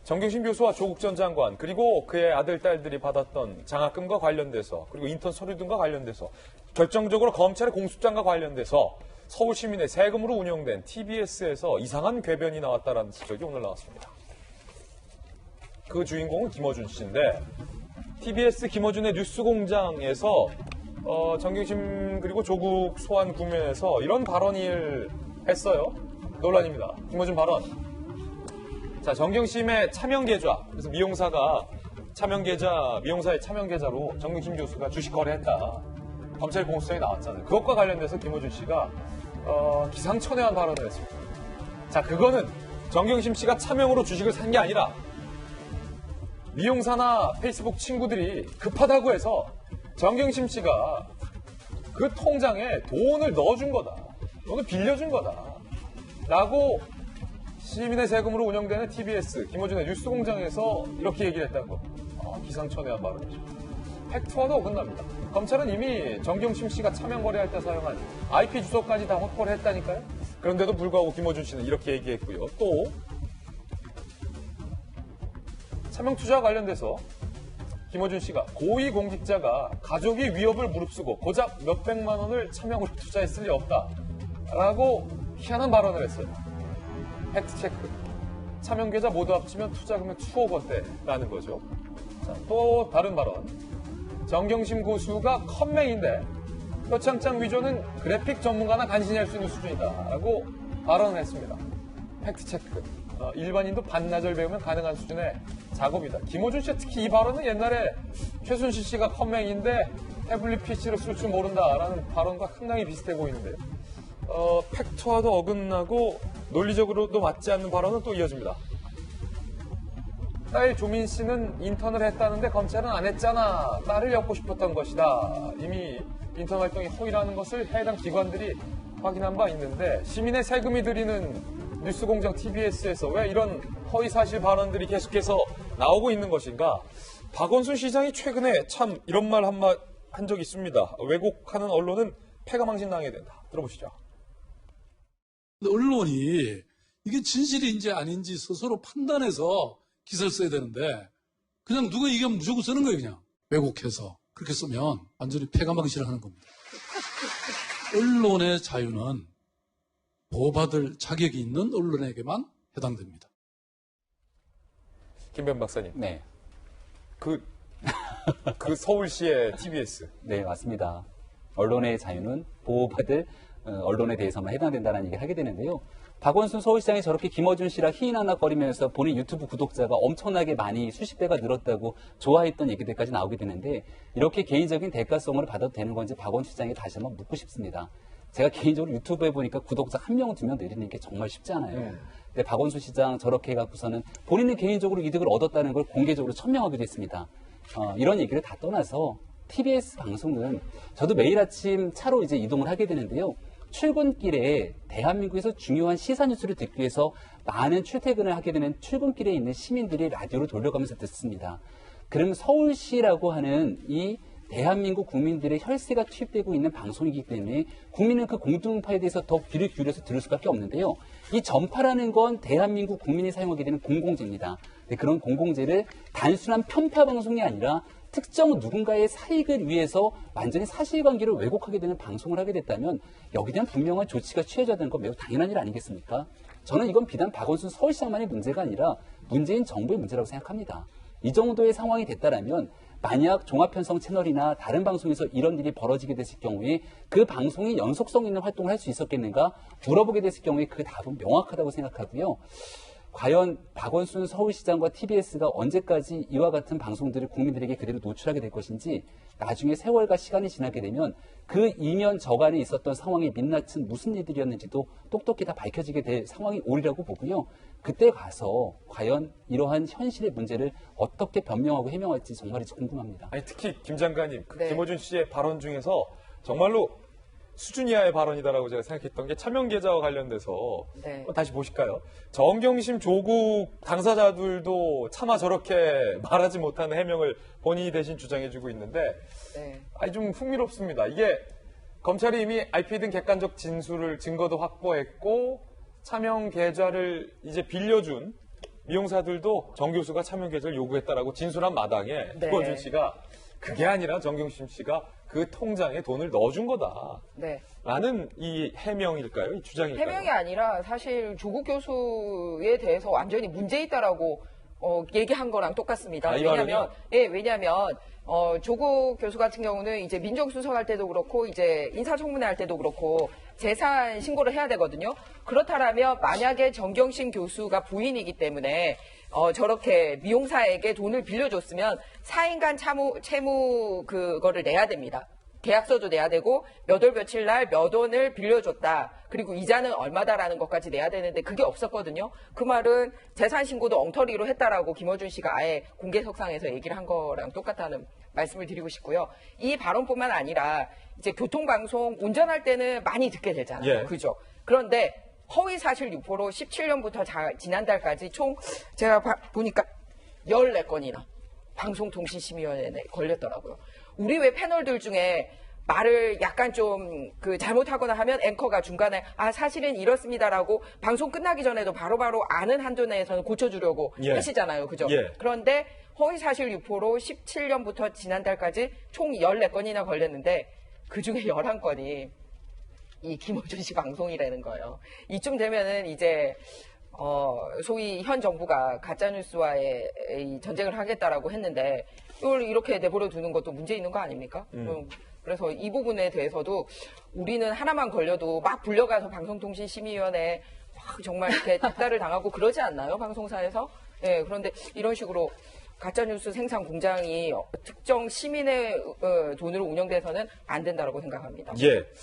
정경심 교수와 조국 전 장관 그리고 그의 아들, 딸들이 받았던 장학금과 관련돼서 그리고 인턴 서류 등과 관련돼서 결정적으로 검찰의 공소장과 관련돼서 서울 시민의 세금으로 운영된 TBS에서 이상한 궤변이 나왔다라는 지적이 오늘 나왔습니다. 그 주인공은 김어준 씨인데 TBS 김어준의 뉴스공장에서 정경심 그리고 조국 소환 국면에서 이런 발언을 했어요. 논란입니다. 김어준 발언. 자, 정경심의 차명 계좌. 그래서 미용사의 차명 계좌로 정경심 교수가 주식 거래했다. 검찰 공소장이 나왔잖아요. 그것과 관련돼서 김어준 씨가 기상천외한 발언을 했습니다. 자, 그거는 정경심 씨가 차명으로 주식을 산 게 아니라 미용사나 페이스북 친구들이 급하다고 해서 정경심 씨가 그 통장에 돈을 넣어준 거다. 돈을 빌려준 거다. 라고 시민의 세금으로 운영되는 TBS, 김어준의 뉴스공장에서 이렇게 얘기를 했다는 거. 기상천외한 발언이죠. 팩트와도 어긋납니다. 검찰은 이미 정경심 씨가 차명 거래할 때 사용한 IP 주소까지 다 확보를 했다니까요. 그런데도 불구하고 김어준 씨는 이렇게 얘기했고요. 또 차명 투자와 관련돼서 김어준 씨가 고위공직자가 가족의 위협을 무릅쓰고 고작 몇백만 원을 차명으로 투자했을 리 없다라고 희한한 발언을 했어요. 팩트체크. 차명 계좌 모두 합치면 투자 금액 수억 원대라는 거죠. 자, 또 다른 발언. 정경심 고수가 컴맹인데 표창장 위조는 그래픽 전문가나 간신히 할 수 있는 수준이다라고 발언을 했습니다. 팩트체크. 일반인도 반나절 배우면 가능한 수준의 작업이다. 김어준 씨 특히 이 발언은 옛날에 최순실 씨가 컴맹인데 태블릿 PC를 쓸 줄 모른다라는 발언과 상당히 비슷해 보이는데요. 팩트와도 어긋나고 논리적으로도 맞지 않는 발언은 또 이어집니다. 딸 조민 씨는 인턴을 했다는데 검찰은 안 했잖아. 딸을 엮고 싶었던 것이다. 이미 인턴 활동이 허위라는 것을 해당 기관들이 확인한 바 있는데 시민의 세금이 들이는 뉴스공장 TBS에서 왜 이런 허위 사실 발언들이 계속해서 나오고 있는 것인가? 박원순 시장이 최근에 참 이런 말 한 적이 있습니다. 왜곡하는 언론은 패가망신 당해야 된다. 들어보시죠. 언론이 이게 진실인지 아닌지 스스로 판단해서 기사를 써야 되는데 그냥 누가 얘기하면 무조건 쓰는 거예요. 그냥 왜곡해서 그렇게 쓰면 완전히 패가망신을 하는 겁니다. 언론의 자유는 보호받을 자격이 있는 언론에게만 해당됩니다. 김변 박사님. 네. 그 서울시의 TBS. 네, 맞습니다. 언론의 자유는 보호받을 언론에 대해서만 해당된다는 얘기를 하게 되는데요. 박원순 서울시장이 저렇게 김어준 씨랑 희인하나 거리면서 본인 유튜브 구독자가 엄청나게 많이 수십 배가 늘었다고 좋아했던 얘기들까지 나오게 되는데 이렇게 개인적인 대가성을 받아도 되는 건지 박원순 시장에 다시 한번 묻고 싶습니다. 제가 개인적으로 유튜브에 보니까 구독자 1명, 2명 내리는 게 정말 쉽지 않아요. 근데 박원순 시장 저렇게 해갖고서는 본인은 개인적으로 이득을 얻었다는 걸 공개적으로 천명하기도 했습니다. 이런 얘기를 다 떠나서 TBS 방송은 저도 매일 아침 차로 이제 이동을 하게 되는데요. 출근길에 대한민국에서 중요한 시사 뉴스를 듣기 위해서 많은 출퇴근을 하게 되는 출근길에 있는 시민들이 라디오를 돌려가면서 듣습니다. 그럼 서울시라고 하는 이 대한민국 국민들의 혈세가 투입되고 있는 방송이기 때문에 국민은 그 공중파에 대해서 더 귀를 기울여서 들을 수밖에 없는데요. 이 전파라는 건 대한민국 국민이 사용하게 되는 공공재입니다. 그런 공공재를 단순한 편파 방송이 아니라 특정 누군가의 사익을 위해서 완전히 사실관계를 왜곡하게 되는 방송을 하게 됐다면 여기에 대한 분명한 조치가 취해져야 되는 건 매우 당연한 일 아니겠습니까? 저는 이건 비단 박원순 서울시장만의 문제가 아니라 문재인 정부의 문제라고 생각합니다. 이 정도의 상황이 됐다라면 만약 종합편성 채널이나 다른 방송에서 이런 일이 벌어지게 됐을 경우에 그 방송이 연속성 있는 활동을 할 수 있었겠는가 물어보게 됐을 경우에 그 답은 명확하다고 생각하고요. 과연 박원순 서울시장과 TBS가 언제까지 이와 같은 방송들을 국민들에게 그대로 노출하게 될 것인지 나중에 세월과 시간이 지나게 되면 그 이면 저간에 있었던 상황의 민낯은 무슨 일들이었는지도 똑똑히 다 밝혀지게 될 상황이 오리라고 보고요. 그때 가서 과연 이러한 현실의 문제를 어떻게 변명하고 해명할지 정말이지 궁금합니다. 아니 특히 김 장관님, 네. 김어준 씨의 발언 중에서 정말로 수준 이하의 발언이다라고 제가 생각했던 게 차명 계좌와 관련돼서 네. 다시 보실까요? 정경심 조국 당사자들도 차마 저렇게 말하지 못하는 해명을 본인이 대신 주장해주고 있는데 네. 아니 좀 흥미롭습니다. 이게 검찰이 이미 IP 등 객관적 진술을 증거도 확보했고 차명 계좌를 이제 빌려준 미용사들도 정 교수가 차명 계좌를 요구했다라고 진술한 마당에 네. 김어준 씨가 그게 아니라 정경심 씨가 그 통장에 돈을 넣어준 거다. 네. 라는 이 해명일까요? 이 주장일까요? 해명이 아니라 사실 조국 교수에 대해서 완전히 문제 있다라고 얘기한 거랑 똑같습니다. 아, 이 왜냐하면 조국 교수 같은 경우는 이제 민정수석할 때도 그렇고 이제 인사청문회 할 때도 그렇고 재산 신고를 해야 되거든요. 그렇다면 만약에 정경심 교수가 부인이기 때문에 저렇게 미용사에게 돈을 빌려줬으면 사인간 채무 그거를 내야 됩니다. 계약서도 내야 되고 몇 월 며칠 날 몇 원을 빌려줬다. 그리고 이자는 얼마다라는 것까지 내야 되는데 그게 없었거든요. 그 말은 재산 신고도 엉터리로 했다라고 김어준 씨가 아예 공개석상에서 얘기를 한 거랑 똑같다는 말씀을 드리고 싶고요. 이 발언뿐만 아니라 이제 교통방송 운전할 때는 많이 듣게 되잖아요. 예. 그죠? 그런데 허위사실 유포로 17년부터 지난달까지 총 제가 보니까 14건이나 방송통신심의위원회에 걸렸더라고요. 우리 왜 패널들 중에 말을 약간 좀 잘못하거나 하면 앵커가 중간에 사실은 이렇습니다라고 방송 끝나기 전에도 바로바로 아는 한도 내에서는 고쳐주려고 예. 하시잖아요. 그죠? 예. 그런데 허위사실 유포로 17년부터 지난달까지 총 14건이나 걸렸는데 그중에 11건이 이 김어준 씨 방송이라는 거예요. 이쯤 되면은 이제 소위 현 정부가 가짜뉴스와의 이 전쟁을 하겠다라고 했는데 이걸 이렇게 내버려 두는 것도 문제 있는 거 아닙니까? 그래서 이 부분에 대해서도 우리는 하나만 걸려도 막 불려가서 방송통신심의위원회에 막 정말 이렇게 닥달을 당하고 그러지 않나요? 방송사에서? 네, 그런데 이런 식으로 가짜뉴스 생산 공장이 특정 시민의 돈으로 운영돼서는 안 된다고 생각합니다. 예.